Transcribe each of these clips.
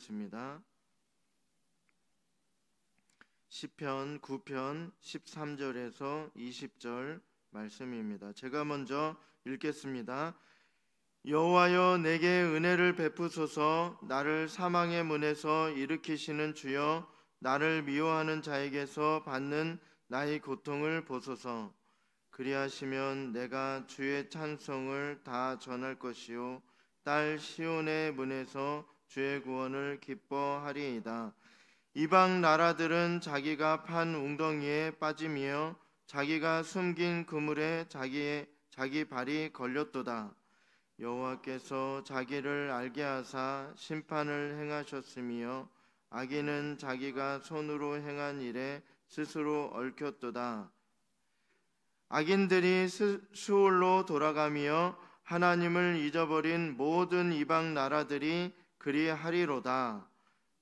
읽겠습니다. 시편 9편 13절에서 20절 말씀입니다. 제가 먼저 읽겠습니다. 여호와여, 내게 은혜를 베푸소서. 나를 사망의 문에서 일으키시는 주여, 나를 미워하는 자에게서 받는 나의 고통을 보소서. 그리하시면 내가 주의 찬송을 다 전할 것이요, 딸 시온의 문에서 주의 구원을 기뻐하리이다. 이방 나라들은 자기가 판 웅덩이에 빠짐이여 자기가 숨긴 그물에 자기 발이 걸렸도다. 여호와께서 자기를 알게 하사 심판을 행하셨으며 악인은 자기가 손으로 행한 일에 스스로 얽혔도다. 악인들이 수올로 돌아가며 하나님을 잊어버린 모든 이방 나라들이 그리하리로다.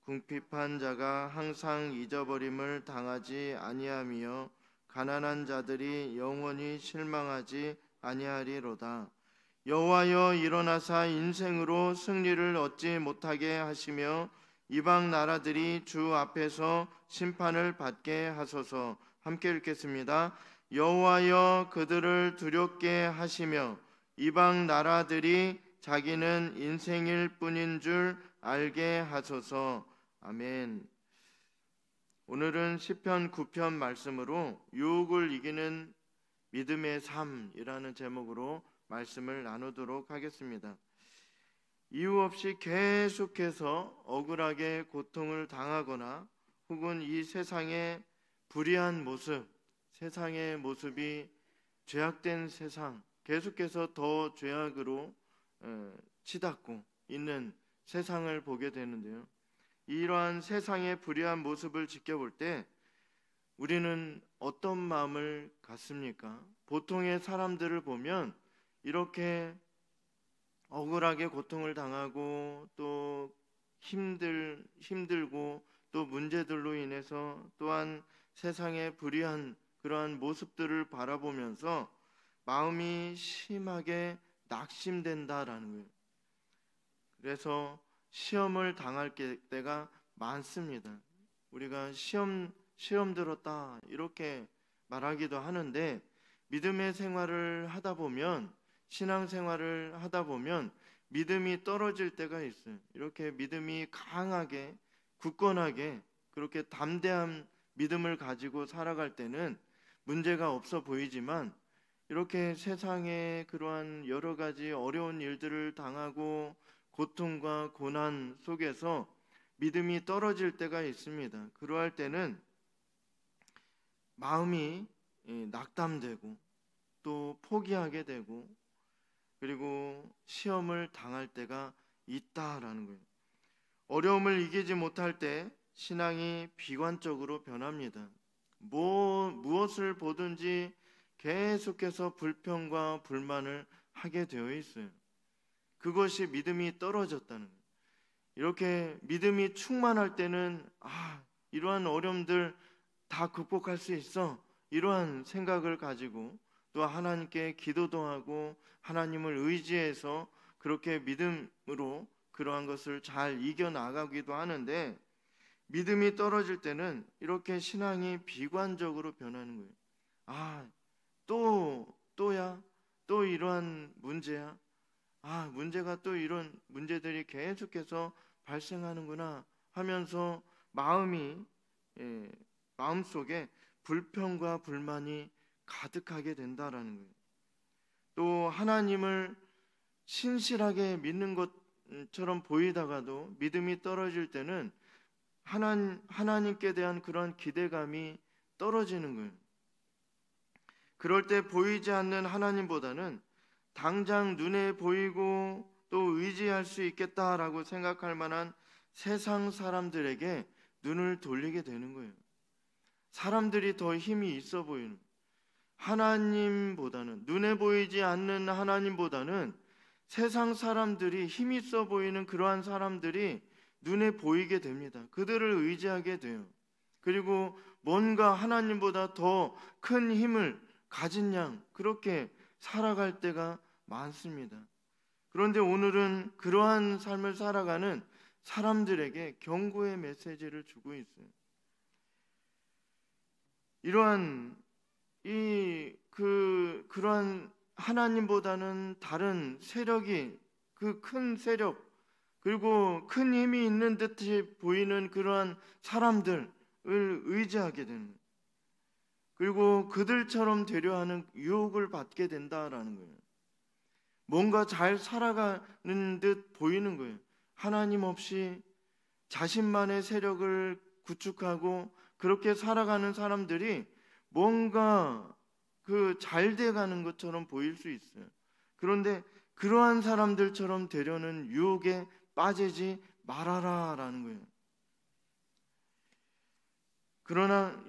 궁핍한 자가 항상 잊어버림을 당하지 아니하며 가난한 자들이 영원히 실망하지 아니하리로다. 여호와여, 일어나사 인생으로 승리를 얻지 못하게 하시며 이방 나라들이 주 앞에서 심판을 받게 하소서. 함께 읽겠습니다. 여호와여, 그들을 두렵게 하시며 이방 나라들이 자기는 인생일 뿐인 줄 알게 하소서. 아멘. 오늘은 시편 9편 말씀으로 유혹을 이기는 믿음의 삶이라는 제목으로 말씀을 나누도록 하겠습니다. 이유 없이 계속해서 억울하게 고통을 당하거나 혹은 이 세상의 불의한 모습, 세상의 모습이 죄악된 세상, 계속해서 더 죄악으로 치닫고 있는 세상을 보게 되는데요. 이러한 세상의 불의한 모습을 지켜볼 때 우리는 어떤 마음을 갖습니까? 보통의 사람들을 보면 이렇게 억울하게 고통을 당하고 또 힘들고 또 문제들로 인해서 또한 세상의 불의한 그러한 모습들을 바라보면서 마음이 심하게 낙심된다라는 거예요. 그래서 시험을 당할 때가 많습니다. 우리가 시험 들었다 이렇게 말하기도 하는데, 믿음의 생활을 하다 보면, 신앙생활을 하다 보면 믿음이 떨어질 때가 있어요. 이렇게 믿음이 강하게 굳건하게 그렇게 담대한 믿음을 가지고 살아갈 때는 문제가 없어 보이지만, 이렇게 세상에 그러한 여러 가지 어려운 일들을 당하고 고통과 고난 속에서 믿음이 떨어질 때가 있습니다. 그러할 때는 마음이 낙담되고 또 포기하게 되고 그리고 시험을 당할 때가 있다라는 거예요. 어려움을 이기지 못할 때 신앙이 비관적으로 변합니다. 무엇을 보든지 계속해서 불평과 불만을 하게 되어 있어요. 그것이 믿음이 떨어졌다는 거예요. 이렇게 믿음이 충만할 때는 이러한 어려움들 다 극복할 수 있어, 이러한 생각을 가지고 또 하나님께 기도도 하고 하나님을 의지해서 그렇게 믿음으로 그러한 것을 잘 이겨나가기도 하는데, 믿음이 떨어질 때는 이렇게 신앙이 비관적으로 변하는 거예요. 또야? 또 이러한 문제야? 문제가 또 이런 문제들이 계속해서 발생하는구나 하면서 마음속에 불평과 불만이 가득하게 된다라는 거예요. 또 하나님을 신실하게 믿는 것처럼 보이다가도 믿음이 떨어질 때는 하나님께 대한 그런 기대감이 떨어지는 거예요. 그럴 때 보이지 않는 하나님보다는 당장 눈에 보이고 또 의지할 수 있겠다라고 생각할 만한 세상 사람들에게 눈을 돌리게 되는 거예요. 사람들이 더 힘이 있어 보이는, 하나님보다는, 눈에 보이지 않는 하나님보다는 세상 사람들이 힘 있어 보이는 그러한 사람들이 눈에 보이게 됩니다. 그들을 의지하게 돼요. 그리고 뭔가 하나님보다 더 큰 힘을 가진 양 그렇게 살아갈 때가 많습니다. 그런데 오늘은 그러한 삶을 살아가는 사람들에게 경고의 메시지를 주고 있어요. 이러한 그러한 하나님보다는 다른 세력이, 그 큰 세력, 그리고 큰 힘이 있는 듯이 보이는 그러한 사람들을 의지하게 되는 거예요. 그리고 그들처럼 되려 하는 유혹을 받게 된다라는 거예요. 뭔가 잘 살아가는 듯 보이는 거예요. 하나님 없이 자신만의 세력을 구축하고 그렇게 살아가는 사람들이 뭔가 잘 돼가는 것처럼 보일 수 있어요. 그런데 그러한 사람들처럼 되려는 유혹에 빠지지 말아라라는 거예요. 그러나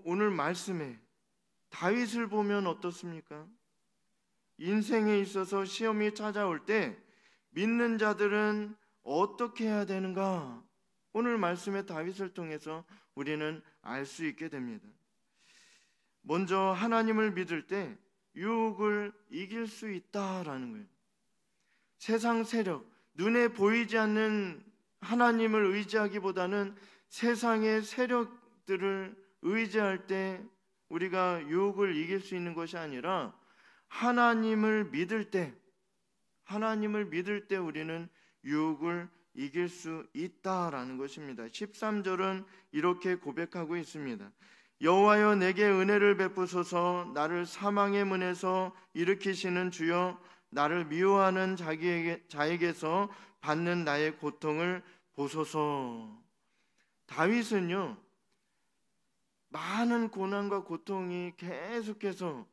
오늘 말씀에 다윗을 보면 어떻습니까? 인생에 있어서 시험이 찾아올 때 믿는 자들은 어떻게 해야 되는가? 오늘 말씀의 다윗을 통해서 우리는 알 수 있게 됩니다. 먼저 하나님을 믿을 때 유혹을 이길 수 있다라는 거예요. 세상 세력, 눈에 보이지 않는 하나님을 의지하기보다는 세상의 세력들을 의지할 때 우리가 유혹을 이길 수 있는 것이 아니라 하나님을 믿을 때 우리는 유혹을 이길 수 있다라는 것입니다. 13절은 이렇게 고백하고 있습니다. 여호와여 내게 은혜를 베푸소서. 나를 사망의 문에서 일으키시는 주여, 나를 미워하는 자에게서 받는 나의 고통을 보소서. 다윗은요, 많은 고난과 고통이 계속해서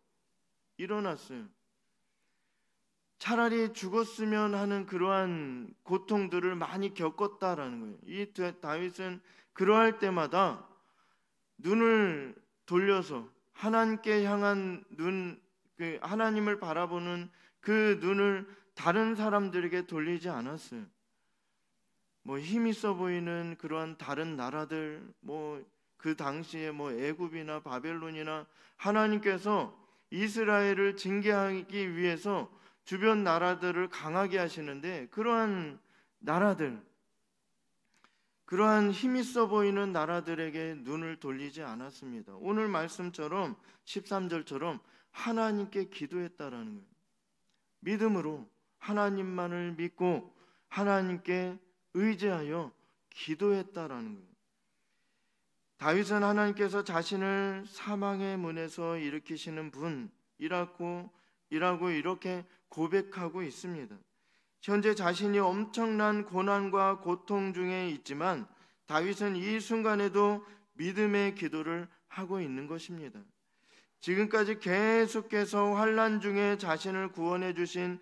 일어났어요. 차라리 죽었으면 하는 그러한 고통들을 많이 겪었다라는 거예요. 이 다윗은 그러할 때마다 눈을 돌려서 하나님께 향한 눈, 하나님을 바라보는 그 눈을 다른 사람들에게 돌리지 않았어요. 힘 있어 보이는 그러한 다른 나라들, 그 당시에 애굽이나 바벨론이나, 하나님께서 이스라엘을 징계하기 위해서 주변 나라들을 강하게 하시는데 그러한 나라들, 그러한 힘 있어 보이는 나라들에게 눈을 돌리지 않았습니다. 오늘 말씀처럼 13절처럼 하나님께 기도했다라는 거예요. 믿음으로 하나님만을 믿고 하나님께 의지하여 기도했다라는 거예요. 다윗은 하나님께서 자신을 사망의 문에서 일으키시는 분이라고 이렇게 고백하고 있습니다. 현재 자신이 엄청난 고난과 고통 중에 있지만 다윗은 이 순간에도 믿음의 기도를 하고 있는 것입니다. 지금까지 계속해서 환난 중에 자신을 구원해 주신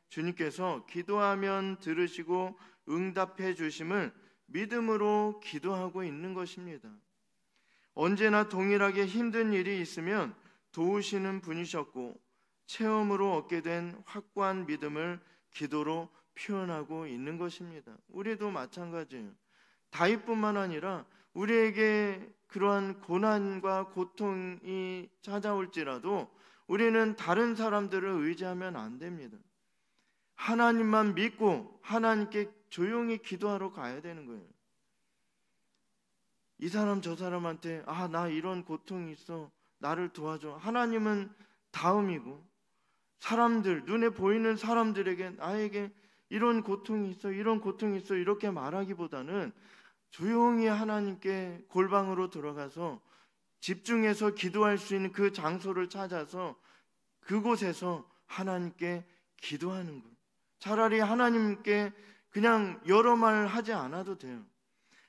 주님께서 기도하면 들으시고 응답해 주심을 믿음으로 기도하고 있는 것입니다. 언제나 동일하게 힘든 일이 있으면 도우시는 분이셨고 체험으로 얻게 된 확고한 믿음을 기도로 표현하고 있는 것입니다. 우리도 마찬가지예요. 다윗뿐만 아니라 우리에게 그러한 고난과 고통이 찾아올지라도 우리는 다른 사람들을 의지하면 안 됩니다. 하나님만 믿고 하나님께 조용히 기도하러 가야 되는 거예요. 이 사람 저 사람한테 나 이런 고통이 있어, 나를 도와줘. 하나님은 다음이고, 사람들, 눈에 보이는 사람들에게 나에게 이런 고통이 있어, 이런 고통이 있어 이렇게 말하기보다는 조용히 하나님께 골방으로 들어가서 집중해서 기도할 수 있는 그 장소를 찾아서 그곳에서 하나님께 기도하는 거예요. 차라리 하나님께 그냥 여러 말 하지 않아도 돼요.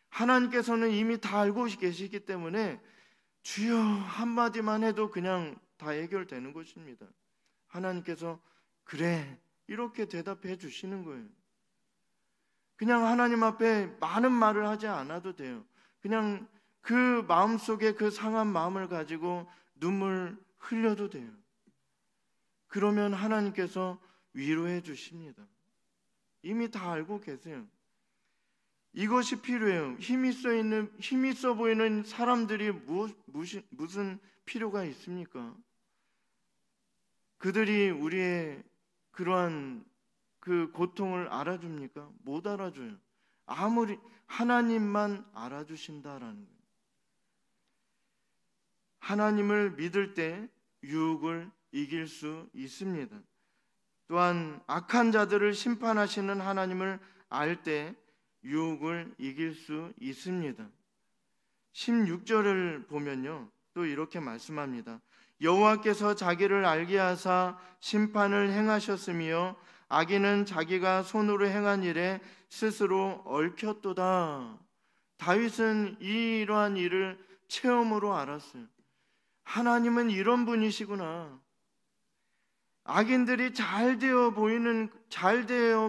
하나님께서는 이미 다 알고 계시기 때문에 주여 한마디만 해도 그냥 다 해결되는 것입니다. 하나님께서 그래 이렇게 대답해 주시는 거예요. 그냥 하나님 앞에 많은 말을 하지 않아도 돼요. 그냥 그 마음속에 그 상한 마음을 가지고 눈물 흘려도 돼요. 그러면 하나님께서 위로해 주십니다. 이미 다 알고 계세요. 이것이 필요해요. 힘 있어 보이는 사람들이 무슨 필요가 있습니까? 그들이 우리의 그러한 그 고통을 알아줍니까? 못 알아줘요. 아무리 하나님만 알아주신다라는 거예요. 하나님을 믿을 때 유혹을 이길 수 있습니다. 또한 악한 자들을 심판하시는 하나님을 알 때 유혹을 이길 수 있습니다. 16절을 보면요, 또 이렇게 말씀합니다. 여호와께서 자기를 알게 하사 심판을 행하셨으며 악인은 자기가 손으로 행한 일에 스스로 얽혔도다. 다윗은 이러한 일을 체험으로 알았어요. 하나님은 이런 분이시구나. 악인들이 잘 되어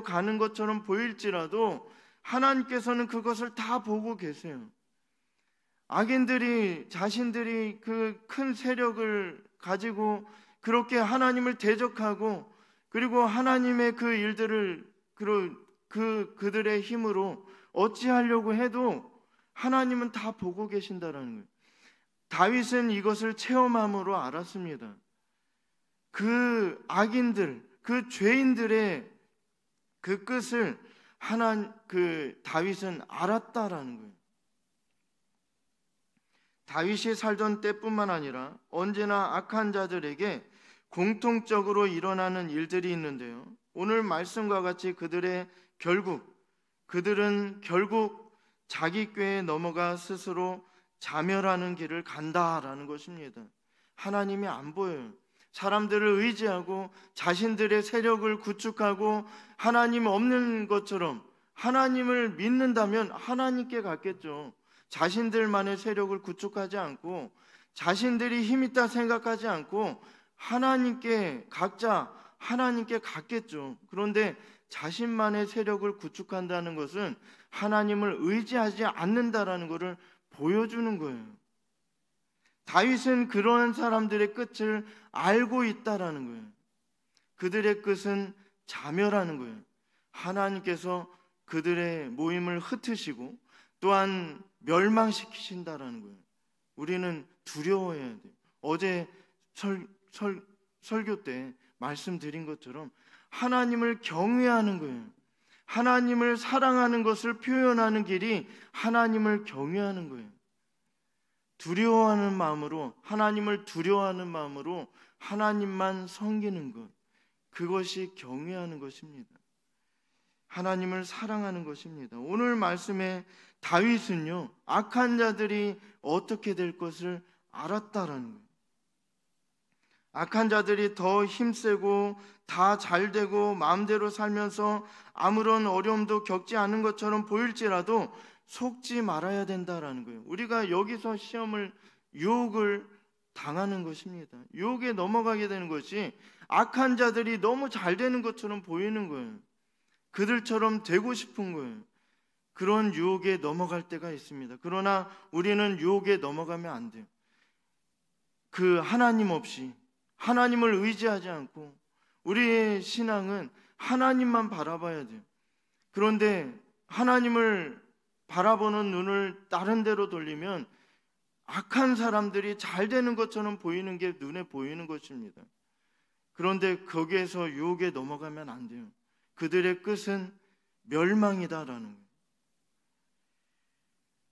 가는 것처럼 보일지라도 하나님께서는 그것을 다 보고 계세요. 악인들이 자신들이 그 큰 세력을 가지고 그렇게 하나님을 대적하고, 그리고 하나님의 그 일들을 그들의 힘으로 어찌하려고 해도 하나님은 다 보고 계신다라는 거예요. 다윗은 이것을 체험함으로 알았습니다. 그 악인들, 그 죄인들의 그 끝을 다윗은 알았다라는 거예요. 다윗이 살던 때뿐만 아니라 언제나 악한 자들에게 공통적으로 일어나는 일들이 있는데요, 오늘 말씀과 같이 그들은 결국 자기 꾀에 넘어가 스스로 자멸하는 길을 간다라는 것입니다. 하나님이 안 보여요. 사람들을 의지하고 자신들의 세력을 구축하고 하나님 없는 것처럼 하나님을 믿는다면 하나님께 갔겠죠. 자신들만의 세력을 구축하지 않고 자신들이 힘있다 생각하지 않고 각자 하나님께 갔겠죠. 그런데 자신만의 세력을 구축한다는 것은 하나님을 의지하지 않는다라는 것을 보여주는 거예요. 다윗은 그런 사람들의 끝을 알고 있다라는 거예요. 그들의 끝은 자멸하는 거예요. 하나님께서 그들의 모임을 흩으시고 또한 멸망시키신다라는 거예요. 우리는 두려워해야 돼요. 어제 설교 때 말씀드린 것처럼 하나님을 경외하는 거예요. 하나님을 사랑하는 것을 표현하는 길이 하나님을 경외하는 거예요. 두려워하는 마음으로, 하나님을 두려워하는 마음으로 하나님만 섬기는 것, 그것이 경외하는 것입니다. 하나님을 사랑하는 것입니다. 오늘 말씀에 다윗은요, 악한 자들이 어떻게 될 것을 알았다라는 거예요. 악한 자들이 더 힘세고 다 잘되고 마음대로 살면서 아무런 어려움도 겪지 않은 것처럼 보일지라도 속지 말아야 된다라는 거예요. 우리가 여기서 유혹을 당하는 것입니다. 유혹에 넘어가게 되는 것이 악한 자들이 너무 잘 되는 것처럼 보이는 거예요. 그들처럼 되고 싶은 거예요. 그런 유혹에 넘어갈 때가 있습니다. 그러나 우리는 유혹에 넘어가면 안 돼요. 그 하나님 없이, 하나님을 의지하지 않고 우리의 신앙은 하나님만 바라봐야 돼요. 그런데 하나님을 바라보는 눈을 다른 데로 돌리면 악한 사람들이 잘 되는 것처럼 보이는 게 눈에 보이는 것입니다. 그런데 거기에서 유혹에 넘어가면 안 돼요. 그들의 끝은 멸망이다라는 거예요.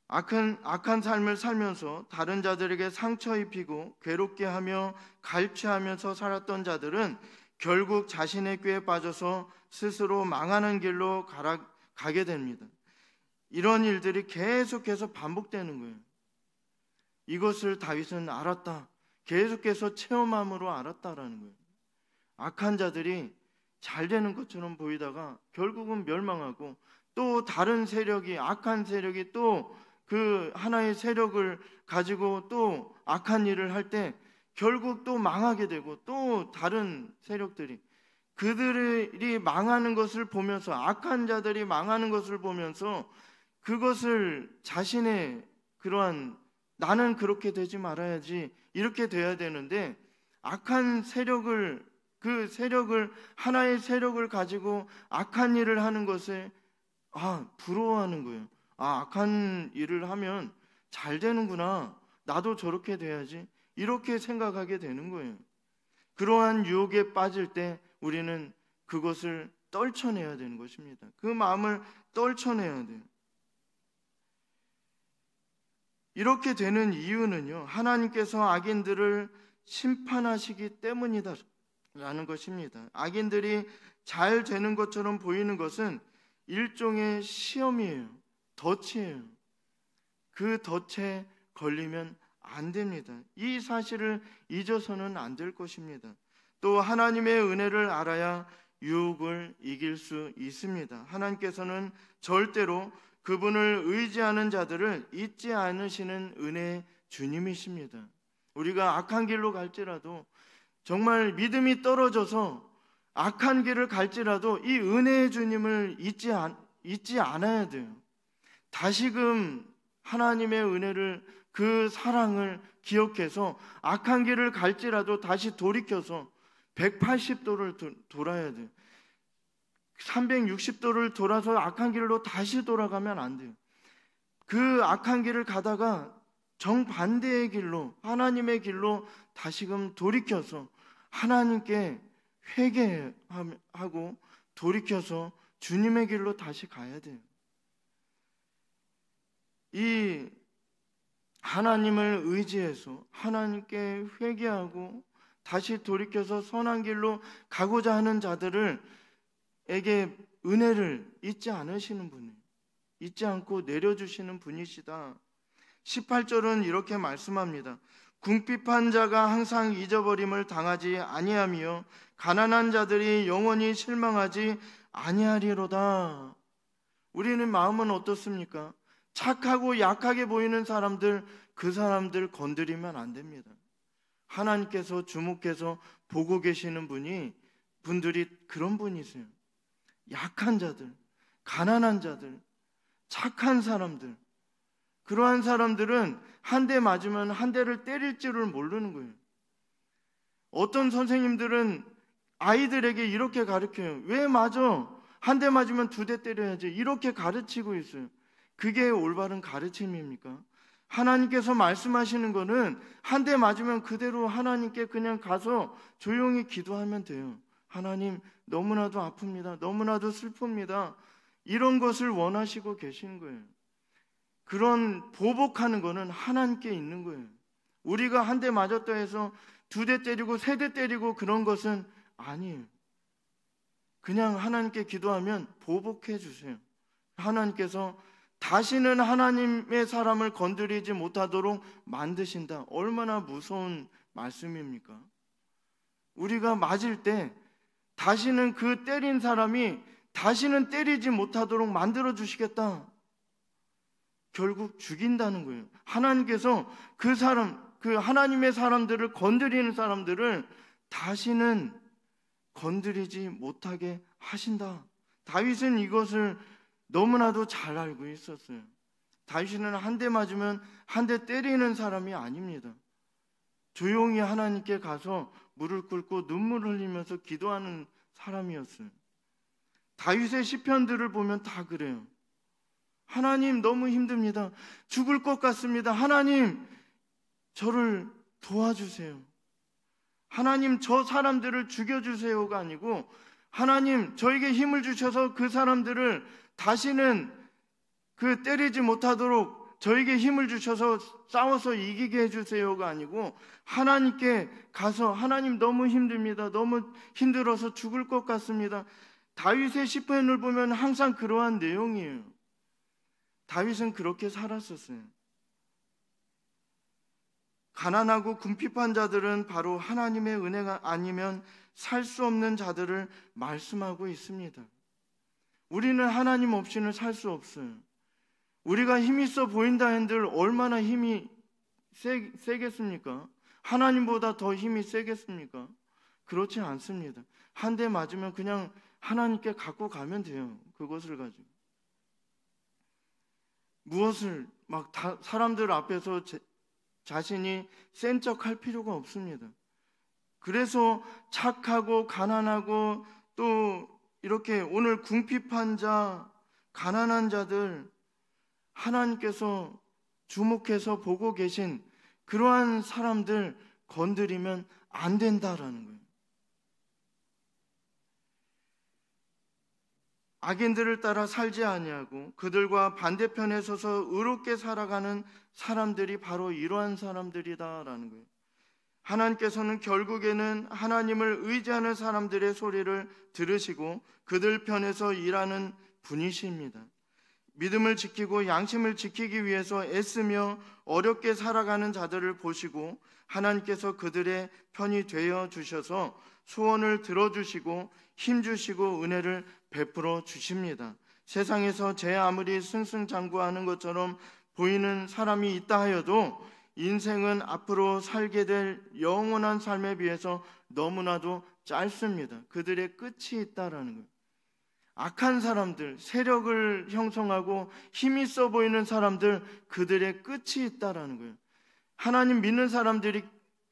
악한 삶을 살면서 다른 자들에게 상처 입히고 괴롭게 하며 갈취하면서 살았던 자들은 결국 자신의 꾀에 빠져서 스스로 망하는 길로 가게 됩니다. 이런 일들이 계속해서 반복되는 거예요. 이것을 다윗은 알았다. 계속해서 체험함으로 알았다라는 거예요. 악한 자들이 잘 되는 것처럼 보이다가 결국은 멸망하고, 또 다른 세력이, 악한 세력이 또 그 하나의 세력을 가지고 또 악한 일을 할 때 결국 또 망하게 되고, 또 다른 세력들이 그들이 망하는 것을 보면서, 악한 자들이 망하는 것을 보면서 그것을 자신의 그러한 나는 그렇게 되지 말아야지, 이렇게 돼야 되는데 악한 세력을, 하나의 세력을 가지고 악한 일을 하는 것에 부러워하는 거예요. 악한 일을 하면 잘 되는구나, 나도 저렇게 돼야지, 이렇게 생각하게 되는 거예요. 그러한 유혹에 빠질 때 우리는 그것을 떨쳐내야 되는 것입니다. 그 마음을 떨쳐내야 돼요. 이렇게 되는 이유는요, 하나님께서 악인들을 심판하시기 때문이다 라는 것입니다. 악인들이 잘 되는 것처럼 보이는 것은 일종의 시험이에요. 덫이에요. 그 덫에 걸리면 안 됩니다. 이 사실을 잊어서는 안 될 것입니다. 또 하나님의 은혜를 알아야 유혹을 이길 수 있습니다. 하나님께서는 절대로 그분을 의지하는 자들을 잊지 않으시는 은혜의 주님이십니다. 우리가 악한 길로 갈지라도, 정말 믿음이 떨어져서 악한 길을 갈지라도 이 은혜의 주님을 잊지 않아야 돼요. 다시금 하나님의 은혜를, 그 사랑을 기억해서 악한 길을 갈지라도 다시 돌이켜서 180도를 돌아야 돼요. 360도를 돌아서 악한 길로 다시 돌아가면 안 돼요. 그 악한 길을 가다가 정반대의 길로, 하나님의 길로 다시금 돌이켜서 하나님께 회개하고 돌이켜서 주님의 길로 다시 가야 돼요. 이 하나님을 의지해서 하나님께 회개하고 다시 돌이켜서 선한 길로 가고자 하는 자들에게 은혜를 잊지 않으시는 분이에요. 잊지 않고 내려주시는 분이시다. 18절은 이렇게 말씀합니다. 궁핍한 자가 항상 잊어버림을 당하지 아니하며 가난한 자들이 영원히 실망하지 아니하리로다. 우리는 마음은 어떻습니까? 착하고 약하게 보이는 사람들, 그 사람들 건드리면 안 됩니다. 하나님께서 주목해서 보고 계시는 분들이 그런 분이세요. 약한 자들, 가난한 자들, 착한 사람들, 그러한 사람들은 한 대 맞으면 한 대를 때릴 줄을 모르는 거예요. 어떤 선생님들은 아이들에게 이렇게 가르쳐요. 왜 맞아? 한 대 맞으면 2대 때려야지. 이렇게 가르치고 있어요. 그게 올바른 가르침입니까? 하나님께서 말씀하시는 거는 한 대 맞으면 그대로 하나님께 그냥 가서 조용히 기도하면 돼요. 하나님, 너무나도 아픕니다. 너무나도 슬픕니다. 이런 것을 원하시고 계신 거예요. 그런 보복하는 거는 하나님께 있는 거예요. 우리가 한 대 맞았다 해서 2대 때리고 3대 때리고 그런 것은 아니에요. 그냥 하나님께 기도하면 보복해 주세요. 하나님께서 다시는 하나님의 사람을 건드리지 못하도록 만드신다. 얼마나 무서운 말씀입니까? 우리가 맞을 때 다시는 그 때린 사람이 다시는 때리지 못하도록 만들어 주시겠다. 결국 죽인다는 거예요. 하나님께서 그 하나님의 사람들을 건드리는 사람들을 다시는 건드리지 못하게 하신다. 다윗은 이것을 너무나도 잘 알고 있었어요. 다윗은 한 대 맞으면 한 대 때리는 사람이 아닙니다. 조용히 하나님께 가서 무릎 꿇고 눈물 흘리면서 기도하는 사람이었어요. 다윗의 시편들을 보면 다 그래요. 하나님, 너무 힘듭니다. 죽을 것 같습니다. 하나님, 저를 도와주세요. 하나님, 저 사람들을 죽여주세요가 아니고, 하나님, 저에게 힘을 주셔서 그 사람들을 다시는 때리지 못하도록 저에게 힘을 주셔서 싸워서 이기게 해주세요가 아니고, 하나님께 가서 하나님, 너무 힘듭니다. 너무 힘들어서 죽을 것 같습니다. 다윗의 시편을 보면 항상 그러한 내용이에요. 다윗은 그렇게 살았었어요. 가난하고 궁핍한 자들은 바로 하나님의 은혜가 아니면 살 수 없는 자들을 말씀하고 있습니다. 우리는 하나님 없이는 살 수 없어요. 우리가 힘이 있어 보인다 한들 얼마나 힘이 세겠습니까? 하나님보다 더 힘이 세겠습니까? 그렇지 않습니다. 한 대 맞으면 그냥 하나님께 갖고 가면 돼요. 그것을 가지고. 무엇을 사람들 앞에서 자신이 센 척 할 필요가 없습니다. 그래서 착하고 가난하고 또 이렇게 오늘 궁핍한 자, 가난한 자들, 하나님께서 주목해서 보고 계신 그러한 사람들 건드리면 안 된다라는 거예요. 악인들을 따라 살지 아니하고 그들과 반대편에 서서 의롭게 살아가는 사람들이 바로 이러한 사람들이다라는 거예요. 하나님께서는 결국에는 하나님을 의지하는 사람들의 소리를 들으시고 그들 편에서 일하는 분이십니다. 믿음을 지키고 양심을 지키기 위해서 애쓰며 어렵게 살아가는 자들을 보시고 하나님께서 그들의 편이 되어 주셔서 소원을 들어주시고 힘주시고 은혜를 베풀어 주십니다. 세상에서 제 아무리 승승장구하는 것처럼 보이는 사람이 있다 하여도 인생은 앞으로 살게 될 영원한 삶에 비해서 너무나도 짧습니다. 그들의 끝이 있다라는 거예요. 악한 사람들, 세력을 형성하고 힘이 있어 보이는 사람들, 그들의 끝이 있다라는 거예요. 하나님 믿는 사람들이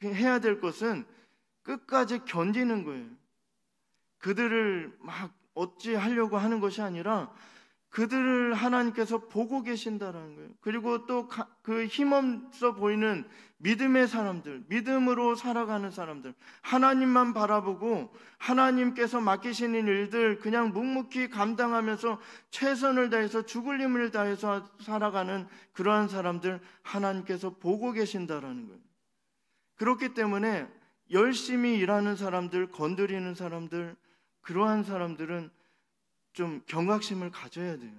해야 될 것은 끝까지 견디는 거예요. 그들을 막 어찌하려고 하는 것이 아니라 그들을 하나님께서 보고 계신다라는 거예요. 그리고 또 그 힘없어 보이는 믿음의 사람들, 믿음으로 살아가는 사람들, 하나님만 바라보고 하나님께서 맡기시는 일들 그냥 묵묵히 감당하면서 최선을 다해서 죽을 힘을 다해서 살아가는 그러한 사람들 하나님께서 보고 계신다라는 거예요. 그렇기 때문에 열심히 일하는 사람들, 건드리는 사람들, 그러한 사람들은 좀 경각심을 가져야 돼요.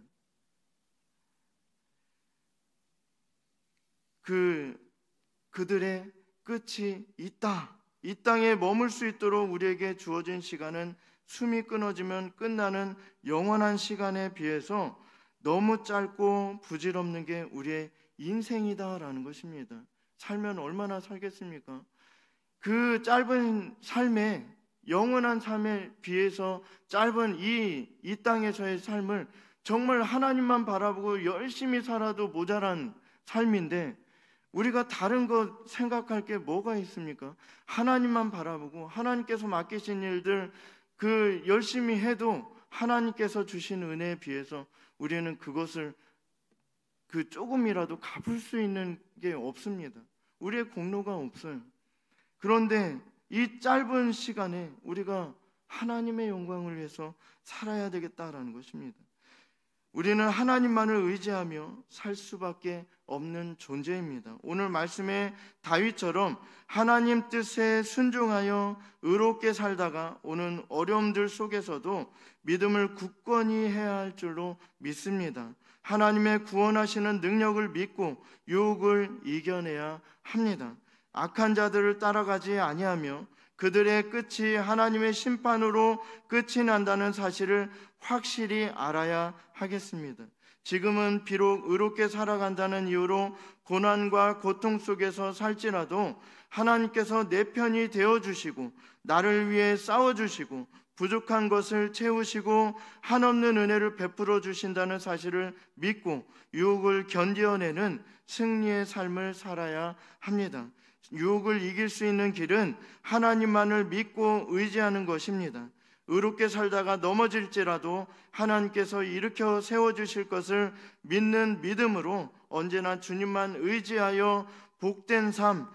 그들의 끝이 있다. 이 땅에 머물 수 있도록 우리에게 주어진 시간은 숨이 끊어지면 끝나는 영원한 시간에 비해서 너무 짧고 부질없는 게 우리의 인생이다라는 것입니다. 살면 얼마나 살겠습니까? 그 짧은 삶에, 영원한 삶에 비해서 짧은 이 땅에서의 삶을 정말 하나님만 바라보고 열심히 살아도 모자란 삶인데 우리가 다른 것 생각할 게 뭐가 있습니까? 하나님만 바라보고 하나님께서 맡기신 일들 그 열심히 해도 하나님께서 주신 은혜에 비해서 우리는 그것을 그 조금이라도 갚을 수 있는 게 없습니다. 우리의 공로가 없어요. 그런데 이 짧은 시간에 우리가 하나님의 영광을 위해서 살아야 되겠다라는 것입니다. 우리는 하나님만을 의지하며 살 수밖에 없는 존재입니다. 오늘 말씀에 다윗처럼 하나님 뜻에 순종하여 의롭게 살다가 오는 어려움들 속에서도 믿음을 굳건히 해야 할 줄로 믿습니다. 하나님의 구원하시는 능력을 믿고 유혹을 이겨내야 합니다. 악한 자들을 따라가지 아니하며 그들의 끝이 하나님의 심판으로 끝이 난다는 사실을 확실히 알아야 하겠습니다. 지금은 비록 의롭게 살아간다는 이유로 고난과 고통 속에서 살지라도 하나님께서 내 편이 되어주시고 나를 위해 싸워주시고 부족한 것을 채우시고 한없는 은혜를 베풀어 주신다는 사실을 믿고 유혹을 견뎌내는 승리의 삶을 살아야 합니다. 유혹을 이길 수 있는 길은 하나님만을 믿고 의지하는 것입니다. 의롭게 살다가 넘어질지라도 하나님께서 일으켜 세워주실 것을 믿는 믿음으로 언제나 주님만 의지하여 복된 삶,